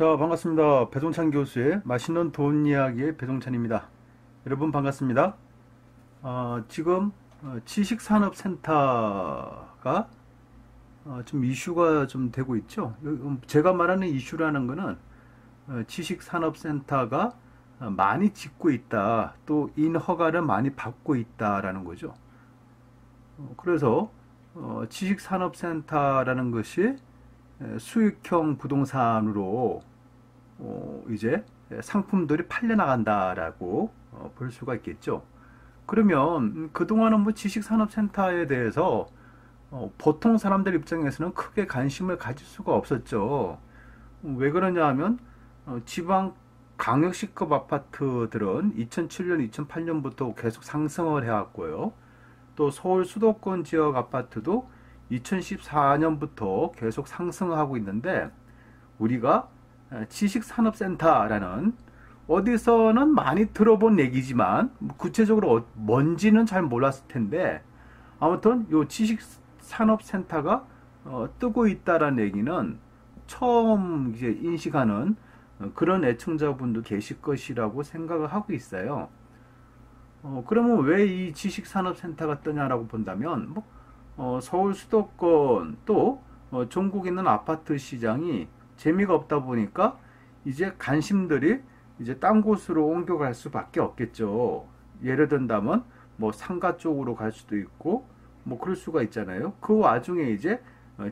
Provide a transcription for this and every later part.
자, 반갑습니다. 배동찬 교수의 맛있는 돈 이야기의 배동찬입니다. 여러분 반갑습니다. 지금 지식산업센터가 좀 이슈가 좀 되고 있죠. 제가 말하는 이슈라는 거는 지식산업센터가 많이 짓고 있다, 또 인허가를 많이 받고 있다라는 거죠. 그래서 지식산업센터라는 것이 수익형 부동산으로 이제 상품들이 팔려나간다라고 볼 수가 있겠죠. 그러면 그동안은 뭐 지식산업센터에 대해서 보통 사람들 입장에서는 크게 관심을 가질 수가 없었죠. 왜 그러냐 하면 지방 강역시급 아파트들은 2007년, 2008년부터 계속 상승을 해왔고요. 또 서울 수도권 지역 아파트도 2014년부터 계속 상승하고 있는데, 우리가 지식산업센터라는 어디서는 많이 들어본 얘기지만 구체적으로 뭔지는 잘 몰랐을 텐데, 아무튼 요 지식산업센터가 뜨고 있다라는 얘기는 처음 이제 인식하는 그런 애청자분도 계실 것이라고 생각을 하고 있어요. 그러면 왜 이 지식산업센터가 뜨냐라고 본다면, 서울 수도권 또 전국에 있는 아파트 시장이 재미가 없다 보니까 이제 관심들이 이제 딴 곳으로 옮겨갈 수밖에 없겠죠. 예를 든다면 뭐 상가 쪽으로 갈 수도 있고 뭐 그럴 수가 있잖아요. 그 와중에 이제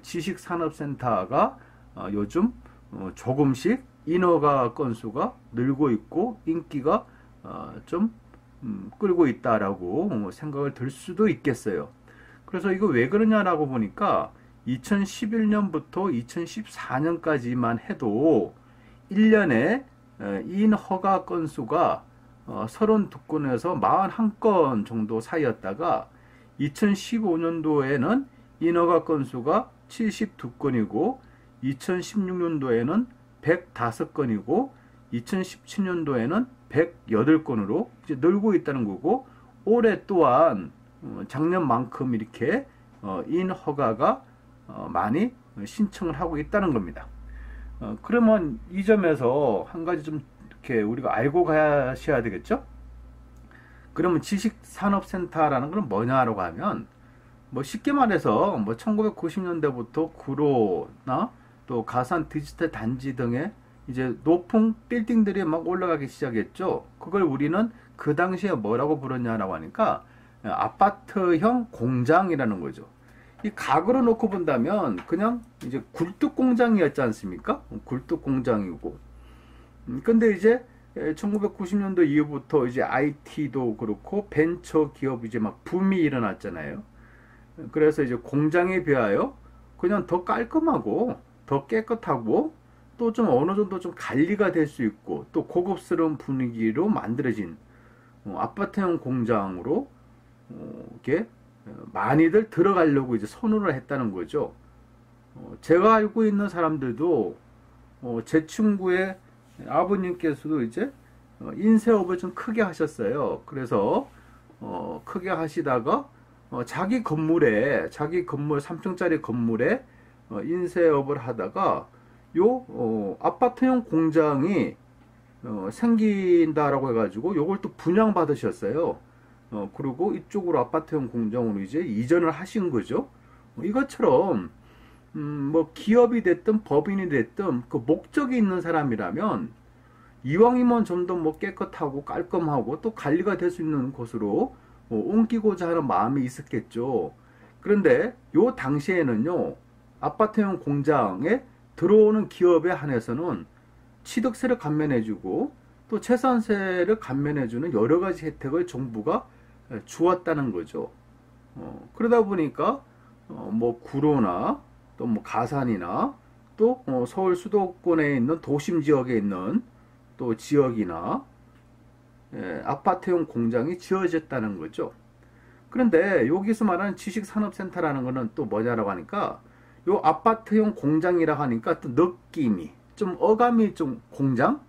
지식산업센터가 요즘 조금씩 인허가 건수가 늘고 있고 인기가 좀 끌고 있다라고 생각을 들 수도 있겠어요. 그래서 이거 왜 그러냐라고 보니까 2011년부터 2014년까지만 해도 1년에 인허가 건수가 32건에서 41건 정도 사이였다가 2015년도에는 인허가 건수가 72건이고 2016년도에는 105건이고 2017년도에는 108건으로 이제 늘고 있다는 거고, 올해 또한 작년만큼 이렇게 인허가가 많이 신청을 하고 있다는 겁니다. 그러면 이 점에서 한 가지 좀 이렇게 우리가 알고 가셔야 되겠죠? 그러면 지식산업센터라는 건 뭐냐라고 하면, 뭐 쉽게 말해서 뭐 1990년대부터 구로나 또 가산 디지털 단지 등의 이제 높은 빌딩들이 막 올라가기 시작했죠. 그걸 우리는 그 당시에 뭐라고 부르냐라고 하니까 아파트형 공장이라는 거죠. 이 각으로 놓고 본다면 그냥 이제 굴뚝 공장이었지 않습니까? 굴뚝 공장이고. 근데 이제 1990년도 이후부터 이제 IT도 그렇고 벤처 기업이 이제 막 붐이 일어났잖아요. 그래서 이제 공장에 비하여 그냥 더 깔끔하고 더 깨끗하고 또 좀 어느 정도 좀 관리가 될 수 있고 또 고급스러운 분위기로 만들어진 아파트형 공장으로 이렇게 많이들 들어가려고 이제 선호를 했다는 거죠. 제가 알고 있는 사람들도 제 친구의 아버님께서도 이제 인쇄업을 좀 크게 하셨어요. 그래서 크게 하시다가 자기 건물 3층짜리 건물에 인쇄업을 하다가 요 아파트형 공장이 생긴다라고 해가지고 요걸 또 분양받으셨어요. 그리고 이쪽으로 아파트형 공장으로 이제 이전을 하신 거죠. 이것처럼 뭐 기업이 됐든 법인이 됐든 그 목적이 있는 사람이라면 이왕이면 좀 더 뭐 깨끗하고 깔끔하고 또 관리가 될 수 있는 곳으로 옮기고자 하는 마음이 있었겠죠. 그런데 요 당시에는요, 아파트형 공장에 들어오는 기업에 한해서는 취득세를 감면해주고 또 재산세를 감면해주는 여러 가지 혜택을 정부가 주었다는 거죠. 그러다 보니까 뭐 구로나 또 뭐 가산이나 또 서울 수도권에 있는 도심 지역에 있는 또 지역이나 아파트형 공장이 지어졌다는 거죠. 그런데 여기서 말하는 지식산업센터라는 거는 또 뭐냐라고 하니까, 요 아파트형 공장이라 하니까 또 느낌이 좀 어감이 좀 공장?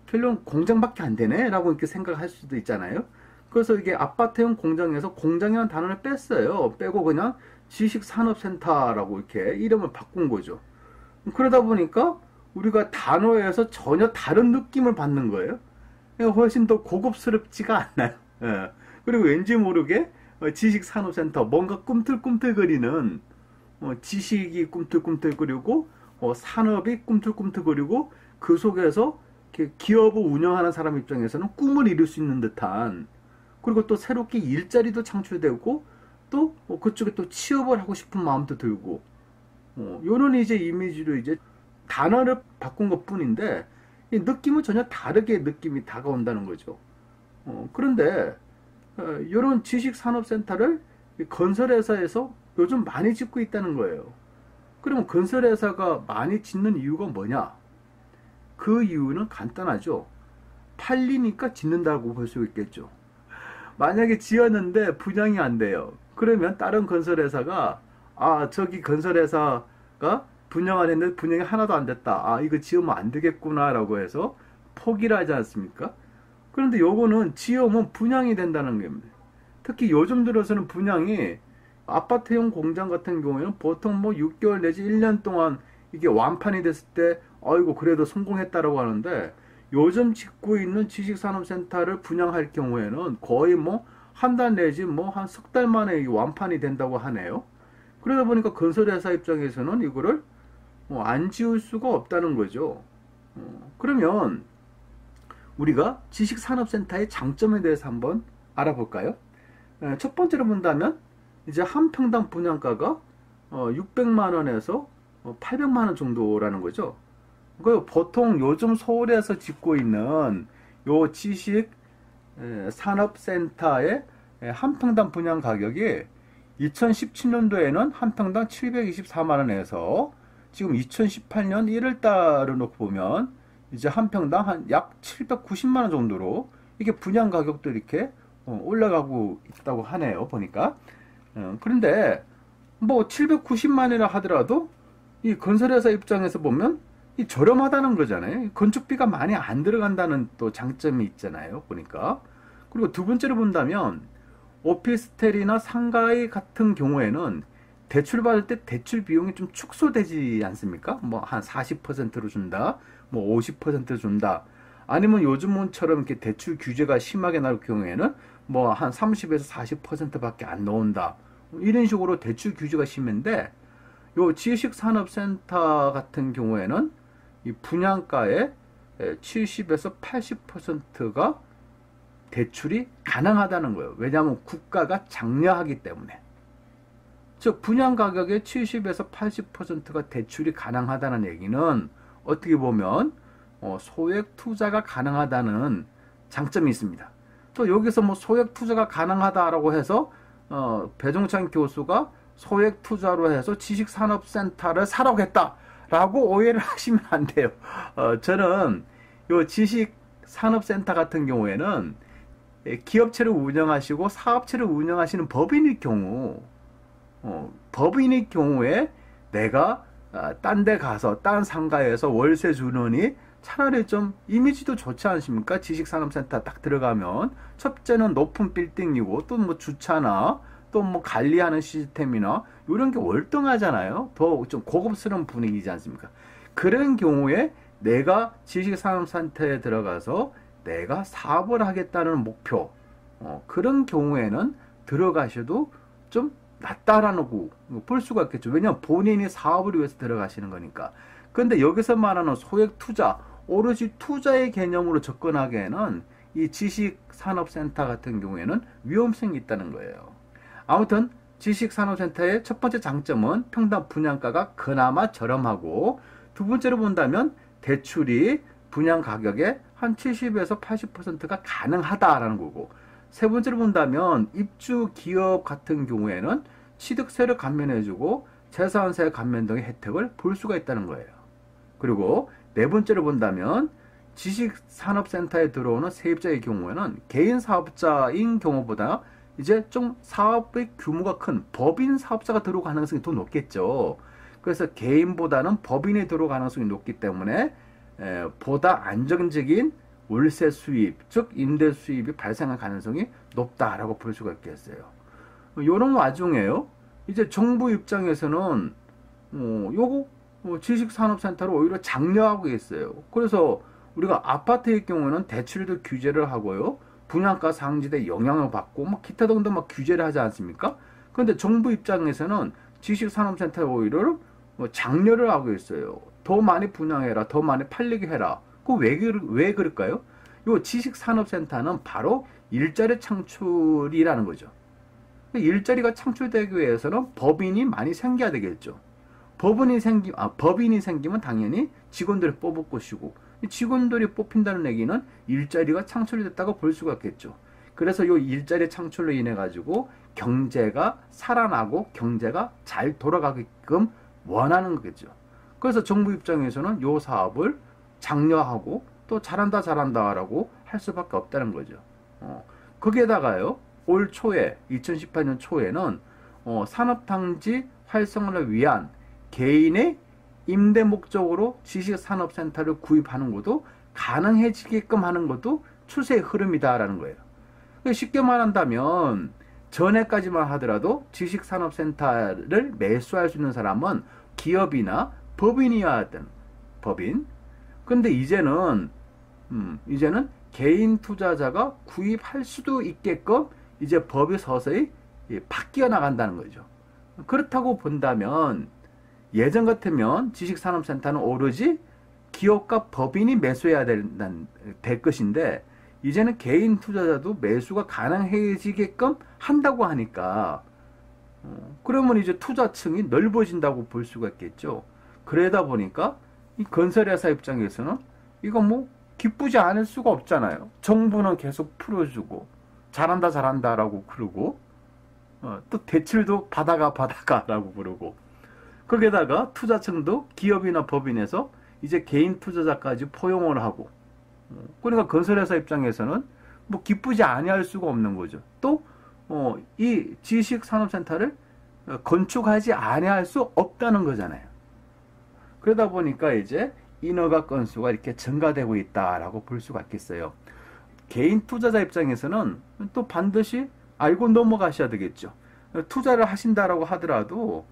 결론 공장밖에 안 되네 라고 이렇게 생각할 수도 있잖아요. 그래서 이게 아파트형 공장에서 공장이라는 단어를 뺐어요. 빼고 그냥 지식산업센터라고 이렇게 이름을 바꾼 거죠. 그러다 보니까 우리가 단어에서 전혀 다른 느낌을 받는 거예요. 훨씬 더 고급스럽지가 않나요? 예. 그리고 왠지 모르게 지식산업센터 뭔가 꿈틀꿈틀거리는 지식이 꿈틀꿈틀거리고 산업이 꿈틀꿈틀거리고 그 속에서 기업을 운영하는 사람 입장에서는 꿈을 이룰 수 있는 듯한, 그리고 또 새롭게 일자리도 창출되고 또 그쪽에 또 취업을 하고 싶은 마음도 들고, 요런 이제 이미지로 이제 단어를 바꾼 것 뿐인데 이 느낌은 전혀 다르게 느낌이 다가온다는 거죠. 그런데 이런 지식산업센터를 건설회사에서 요즘 많이 짓고 있다는 거예요. 그러면 건설회사가 많이 짓는 이유가 뭐냐? 그 이유는 간단하죠. 팔리니까 짓는다고 볼 수 있겠죠. 만약에 지었는데 분양이 안 돼요. 그러면 다른 건설회사가 저기 건설회사가 분양을 했는데 분양이 하나도 안 됐다. 이거 지으면 안 되겠구나 라고 해서 포기를 하지 않습니까? 그런데 요거는 지으면 분양이 된다는 겁니다. 특히 요즘 들어서는 분양이 아파트형 공장 같은 경우에는 보통 6개월 내지 1년 동안 이게 완판이 됐을 때 아이고 그래도 성공했다라고 하는데, 요즘 짓고 있는 지식산업센터를 분양할 경우에는 거의 한 달 내지 한 석 달 만에 완판이 된다고 하네요. 그러다 보니까 건설회사 입장에서는 이거를 안 지을 수가 없다는 거죠. 그러면 우리가 지식산업센터의 장점에 대해서 한번 알아볼까요? 첫 번째로 본다면 이제 한 평당 분양가가 600만 원에서 800만 원 정도라는 거죠. 보통 요즘 서울에서 짓고 있는 요 지식 산업센터의 한 평당 분양 가격이 2017년도에는 한 평당 724만 원에서 지금 2018년 1월 달을 놓고 보면 이제 한 평당 한 약 790만 원 정도로 이게 분양 가격도 이렇게 올라가고 있다고 하네요, 보니까. 그런데 790만 원이라 하더라도 이 건설회사 입장에서 보면 이 저렴하다는 거잖아요. 건축비가 많이 안 들어간다는 또 장점이 있잖아요, 보니까. 그리고 두 번째로 본다면 오피스텔이나 상가의 같은 경우에는 대출 받을 때 대출 비용이 좀 축소되지 않습니까? 한 40%로 준다, 50% 준다. 아니면 요즘처럼 이렇게 대출 규제가 심하게 나올 경우에는 한 30에서 40%밖에 안 나온다. 이런 식으로 대출 규제가 심한데, 요 지식산업센터 같은 경우에는 이 분양가의 70에서 80%가 대출이 가능하다는 거예요. 왜냐하면 국가가 장려하기 때문에. 즉 분양 가격의 70에서 80%가 대출이 가능하다는 얘기는 어떻게 보면 소액 투자가 가능하다는 장점이 있습니다. 또 여기서 소액 투자가 가능하다라고 해서 배종찬 교수가 소액 투자로 해서 지식산업센터를 사라고 했다라고 오해를 하시면 안 돼요. 저는 요 지식산업센터 같은 경우에는 기업체를 운영하시고 사업체를 운영하시는 법인일 경우에 내가 딴 데 가서 딴 상가에서 월세 주느니 차라리 좀 이미지도 좋지 않습니까? 지식산업센터 딱 들어가면 첫째는 높은 빌딩이고 또 주차나 또 관리하는 시스템이나 이런 게 월등하잖아요. 더 좀 고급스러운 분위기지 않습니까? 그런 경우에 내가 지식산업센터에 들어가서 내가 사업을 하겠다는 목표, 그런 경우에는 들어가셔도 좀 낫다라고 볼 수가 있겠죠. 왜냐하면 본인이 사업을 위해서 들어가시는 거니까. 그런데 여기서 말하는 소액 투자, 오로지 투자의 개념으로 접근하기에는 이 지식산업센터 같은 경우에는 위험성이 있다는 거예요. 아무튼 지식산업센터의 첫 번째 장점은 평당 분양가가 그나마 저렴하고, 두 번째로 본다면 대출이 분양 가격의 한 70에서 80%가 가능하다라는 거고, 세 번째로 본다면 입주 기업 같은 경우에는 취득세를 감면해주고 재산세 감면 등의 혜택을 볼 수가 있다는 거예요. 그리고 네 번째로 본다면 지식산업센터에 들어오는 세입자의 경우에는 개인 사업자인 경우보다 이제 좀 사업의 규모가 큰 법인 사업자가 들어올 가능성이 더 높겠죠. 그래서 개인보다는 법인이 들어올 가능성이 높기 때문에 보다 안정적인 월세 수입, 즉 임대 수입이 발생할 가능성이 높다라고 볼 수가 있겠어요. 이런 와중에요, 이제 정부 입장에서는 요거 지식산업센터를 오히려 장려하고 있어요. 그래서 우리가 아파트의 경우는 대출도 규제를 하고요. 분양가 상한제에 영향을 받고 막 기타 등등 막 규제를 하지 않습니까? 그런데 정부 입장에서는 지식산업센터 오히려 장려를 하고 있어요. 더 많이 분양해라, 더 많이 팔리게 해라. 왜 그럴까요? 요 지식산업센터는 바로 일자리 창출이라는 거죠. 일자리가 창출되기 위해서는 법인이 많이 생겨야 되겠죠. 법인이 생기면 당연히 직원들을 뽑을 것이고, 직원들이 뽑힌다는 얘기는 일자리가 창출이 됐다고 볼 수가 있겠죠. 그래서 이 일자리 창출로 인해 가지고 경제가 살아나고 경제가 잘 돌아가게끔 원하는 거겠죠. 그래서 정부 입장에서는 이 사업을 장려하고 또 잘한다라고 할 수밖에 없다는 거죠. 거기에다가요, 올 초에 2018년 초에는 산업단지 활성화를 위한 개인의 임대 목적으로 지식산업센터를 구입하는 것도 가능해지게끔 하는 것도 추세의 흐름이다라는 거예요. 쉽게 말한다면 전에까지만 하더라도 지식산업센터를 매수할 수 있는 사람은 기업이나 법인이어야 했던 법인. 근데 이제는 개인 투자자가 구입할 수도 있게끔 이제 법이 서서히 바뀌어 나간다는 거죠. 그렇다고 본다면 예전 같으면 지식산업센터는 오로지 기업과 법인이 매수해야 될 것인데 이제는 개인 투자자도 매수가 가능해지게끔 한다고 하니까 그러면 이제 투자층이 넓어진다고 볼 수가 있겠죠. 그러다 보니까 이 건설회사 입장에서는 이거 뭐 기쁘지 않을 수가 없잖아요. 정부는 계속 풀어주고 잘한다라고 그러고 또 대출도 받아가라고 그러고 거기에다가 투자층도 기업이나 법인에서 이제 개인 투자자까지 포용을 하고 그러니까 건설회사 입장에서는 뭐 기쁘지 아니할 수가 없는 거죠. 또 이 지식산업센터를 건축하지 아니할 수 없다는 거잖아요. 그러다 보니까 이제 인허가 건수가 이렇게 증가되고 있다라고 볼 수가 있겠어요. 개인 투자자 입장에서는 또 반드시 알고 넘어가셔야 되겠죠. 투자를 하신다라고 하더라도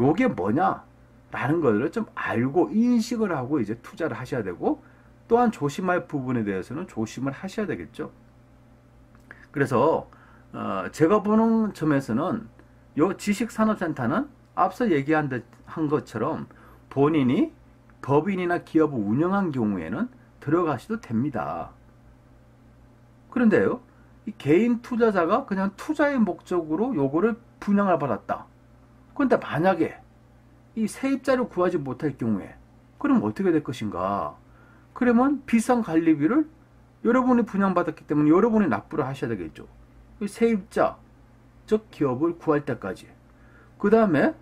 요게 뭐냐라는 것을 좀 알고 인식을 하고 이제 투자를 하셔야 되고 또한 조심할 부분에 대해서는 조심을 하셔야 되겠죠. 그래서 제가 보는 점에서는 요 지식산업센터는 앞서 얘기한 것처럼 본인이 법인이나 기업을 운영한 경우에는 들어가셔도 됩니다. 그런데요, 이 개인 투자자가 그냥 투자의 목적으로 요거를 분양을 받았다. 그런데 만약에 이 세입자를 구하지 못할 경우에 그럼 어떻게 될 것인가? 그러면 비싼 관리비를 여러분이 분양받았기 때문에 여러분이 납부를 하셔야 되겠죠. 세입자, 즉 기업을 구할 때까지. 그 다음에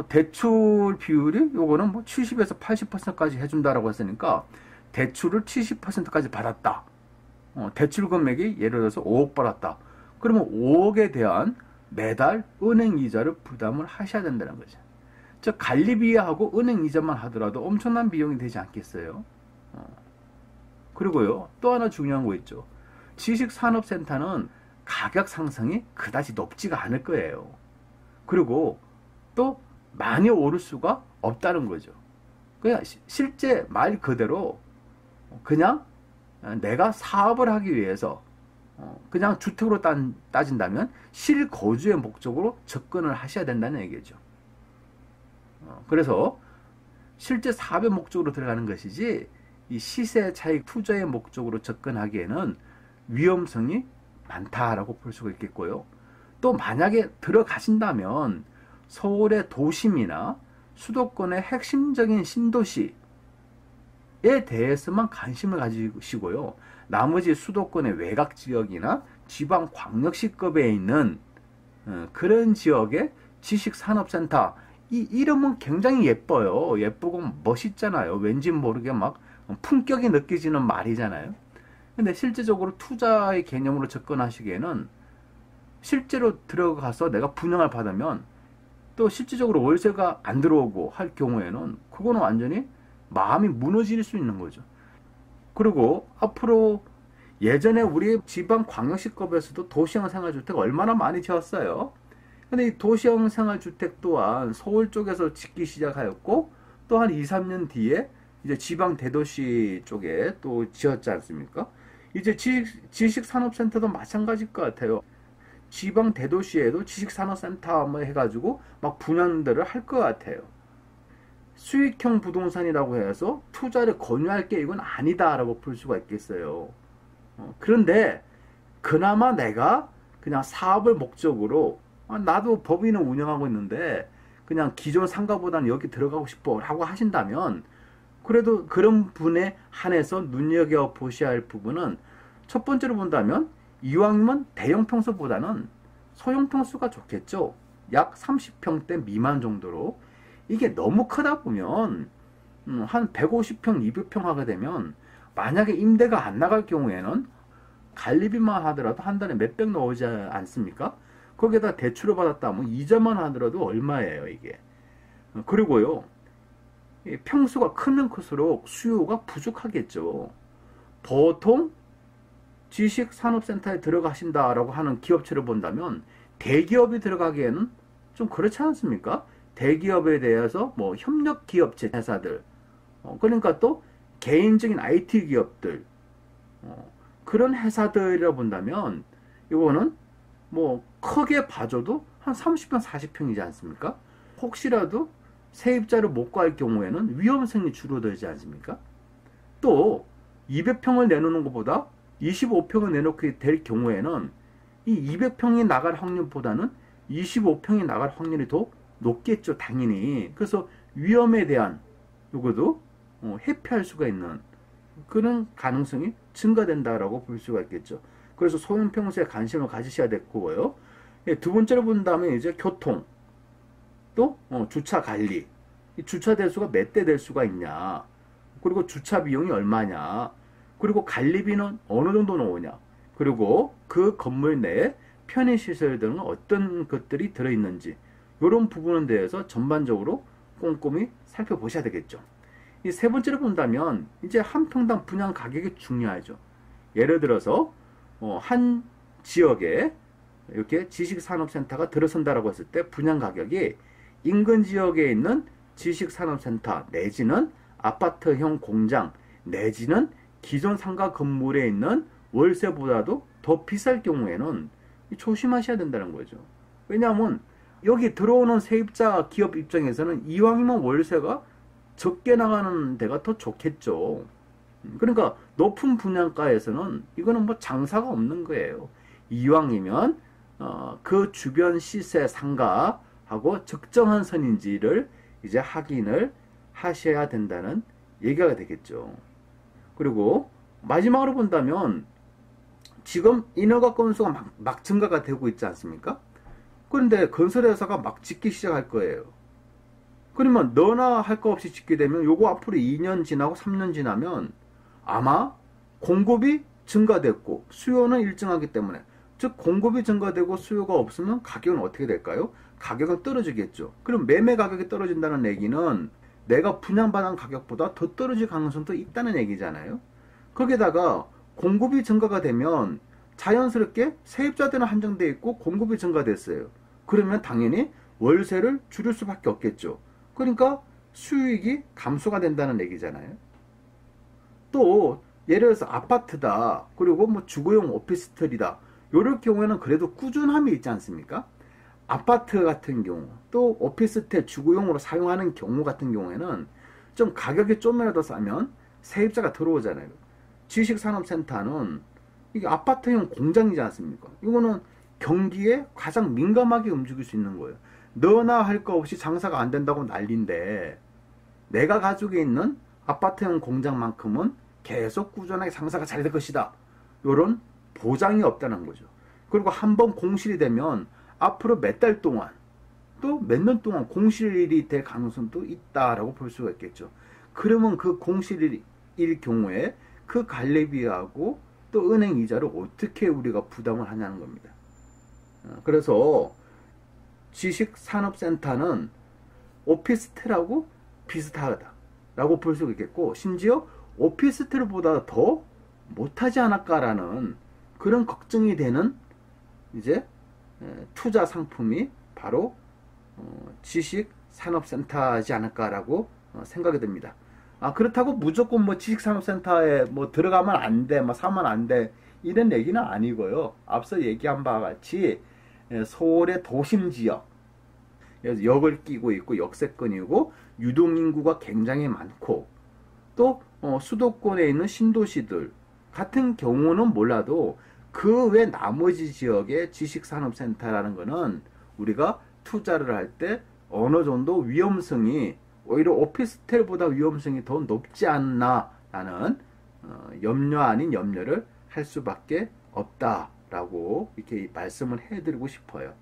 대출 비율이 요거는 뭐 70에서 80%까지 해준다라고 했으니까 대출을 70%까지 받았다. 대출 금액이 예를 들어서 5억 받았다. 그러면 5억에 대한 매달 은행 이자를 부담을 하셔야 된다는 거죠. 즉 관리비하고 은행 이자만 하더라도 엄청난 비용이 되지 않겠어요? 그리고요, 또 하나 중요한 거 있죠. 지식산업센터는 가격 상승이 그다지 높지가 않을 거예요. 그리고 또 많이 오를 수가 없다는 거죠. 그냥 실제 말 그대로 그냥 내가 사업을 하기 위해서 그냥 주택으로 따진다면 실거주의 목적으로 접근을 하셔야 된다는 얘기죠. 그래서 실제 사업의 목적으로 들어가는 것이지 이 시세 차익 투자의 목적으로 접근하기에는 위험성이 많다라고 볼 수가 있겠고요. 또 만약에 들어가신다면 서울의 도심이나 수도권의 핵심적인 신도시에 대해서만 관심을 가지시고요. 나머지 수도권의 외곽 지역이나 지방 광역시급에 있는 그런 지역의 지식산업센터, 이 이름은 굉장히 예뻐요. 예쁘고 멋있잖아요. 왠지 모르게 막 품격이 느껴지는 말이잖아요. 근데 실제적으로 투자의 개념으로 접근하시기에는 실제로 들어가서 내가 분양을 받으면 또 실질적으로 월세가 안 들어오고 할 경우에는 그거는 완전히 마음이 무너질 수 있는 거죠. 그리고 앞으로 예전에 우리 지방 광역시급에서도 도시형 생활주택 얼마나 많이 지었어요. 근데 이 도시형 생활주택 또한 서울 쪽에서 짓기 시작하였고 또 한 2, 3년 뒤에 이제 지방 대도시 쪽에 또 지었지 않습니까? 이제 지식산업센터도 마찬가지일 것 같아요. 지방 대도시에도 지식산업센터 뭐 해가지고 막 분양들을 할 것 같아요. 수익형 부동산이라고 해서 투자를 권유할 계획은 아니다라고 볼 수가 있겠어요. 그런데 그나마 내가 그냥 사업을 목적으로 나도 법인을 운영하고 있는데 그냥 기존 상가보다는 여기 들어가고 싶어 라고 하신다면 그래도 그런 분에 한해서 눈여겨보셔야 할 부분은 첫 번째로 본다면 이왕이면 대형 평수보다는 소형 평수가 좋겠죠. 약 30평대 미만 정도로. 이게 너무 크다 보면 한 150평, 200평 하게 되면 만약에 임대가 안 나갈 경우에는 관리비만 하더라도 한 달에 몇백 나오지 않습니까? 거기에다 대출을 받았다 면 이자만 하더라도 얼마예요 이게. 그리고요, 평수가 크면 클수록 수요가 부족하겠죠. 보통 지식산업센터에 들어가신다라고 하는 기업체를 본다면 대기업이 들어가기에는 좀 그렇지 않습니까? 대기업에 대해서 뭐 협력기업체 회사들, 그러니까 또 개인적인 IT 기업들, 그런 회사들이라 본다면 이거는 뭐 크게 봐줘도 한 30평, 40평이지 않습니까? 혹시라도 세입자를 못 구할 경우에는 위험성이 줄어들지 않습니까? 또 200평을 내놓는 것보다 25평을 내놓게 될 경우에는 이 200평이 나갈 확률보다는 25평이 나갈 확률이 더 높겠죠, 당연히. 그래서 위험에 대한 요것도 회피할 수가 있는 그런 가능성이 증가된다라고 볼 수가 있겠죠. 그래서 소형 평수에 관심을 가지셔야 되고요. 두 번째로 본다면 이제 교통, 또 주차 관리, 이 주차 대수가 몇 대 될 수가 있냐, 그리고 주차 비용이 얼마냐, 그리고 관리비는 어느 정도 나오냐, 그리고 그 건물 내에 편의시설 등은 어떤 것들이 들어있는지, 이런 부분에 대해서 전반적으로 꼼꼼히 살펴보셔야 되겠죠. 이 세 번째로 본다면 이제 한 평당 분양 가격이 중요하죠. 예를 들어서 한 지역에 이렇게 지식산업센터가 들어선다라고 했을 때 분양 가격이 인근 지역에 있는 지식산업센터 내지는 아파트형 공장 내지는 기존 상가 건물에 있는 월세보다도 더 비쌀 경우에는 조심하셔야 된다는 거죠. 왜냐하면 여기 들어오는 세입자 기업 입장에서는 이왕이면 월세가 적게 나가는 데가 더 좋겠죠. 그러니까 높은 분양가에서는 이거는 뭐 장사가 없는 거예요. 이왕이면 그 주변 시세 상가하고 적정한 선인지를 이제 확인을 하셔야 된다는 얘기가 되겠죠. 그리고 마지막으로 본다면 지금 인허가 건수가 막 증가가 되고 있지 않습니까? 그런데 건설회사가 막 짓기 시작할 거예요. 그러면 너나 할 거 없이 짓게 되면 요거 앞으로 2년 지나고 3년 지나면 아마 공급이 증가됐고 수요는 일정하기 때문에, 즉 공급이 증가되고 수요가 없으면 가격은 어떻게 될까요? 가격은 떨어지겠죠. 그럼 매매 가격이 떨어진다는 얘기는 내가 분양받은 가격보다 더 떨어질 가능성도 있다는 얘기잖아요. 거기다가 공급이 증가가 되면 자연스럽게 세입자들은 한정되어 있고 공급이 증가됐어요. 그러면 당연히 월세를 줄일 수밖에 없겠죠. 그러니까 수익이 감소가 된다는 얘기잖아요. 또 예를 들어서 아파트다, 그리고 뭐 주거용 오피스텔이다, 이럴 경우에는 그래도 꾸준함이 있지 않습니까? 아파트 같은 경우, 또 오피스텔 주거용으로 사용하는 경우 같은 경우에는 좀 가격이 좀이라도 싸면 세입자가 들어오잖아요. 지식산업센터는 이게 아파트형 공장이지 않습니까? 이거는 경기에 가장 민감하게 움직일 수 있는 거예요. 너나 할 거 없이 장사가 안 된다고 난리인데 내가 가지고 있는 아파트형 공장만큼은 계속 꾸준하게 장사가 잘 될 것이다, 이런 보장이 없다는 거죠. 그리고 한번 공실이 되면 앞으로 몇 달 동안 또 몇 년 동안 공실이 될 가능성도 있다라고 볼 수가 있겠죠. 그러면 그 공실일 경우에 그 관리비하고 또 은행 이자를 어떻게 우리가 부담을 하냐는 겁니다. 그래서 지식산업센터는 오피스텔하고 비슷하다라고 볼 수 있겠고, 심지어 오피스텔보다 더 못하지 않을까라는 그런 걱정이 되는 이제 투자 상품이 바로 지식산업센터이지 않을까라고 생각이 듭니다. 그렇다고 무조건 뭐 지식산업센터에 뭐 들어가면 안 돼, 뭐 사면 안 돼, 이런 얘기는 아니고요. 앞서 얘기한 바와 같이 서울의 도심 지역, 역을 끼고 있고 역세권이고 유동인구가 굉장히 많고 또 수도권에 있는 신도시들 같은 경우는 몰라도 그 외 나머지 지역의 지식산업센터라는 거는 우리가 투자를 할 때 어느 정도 위험성이 오히려 오피스텔보다 위험성이 더 높지 않나라는 염려 아닌 염려를 할 수밖에 없다라고 이렇게 말씀을 해드리고 싶어요.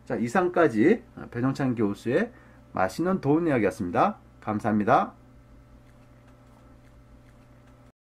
자, 이상까지 배종찬 교수의 맛있는 도움 이야기였습니다. 감사합니다.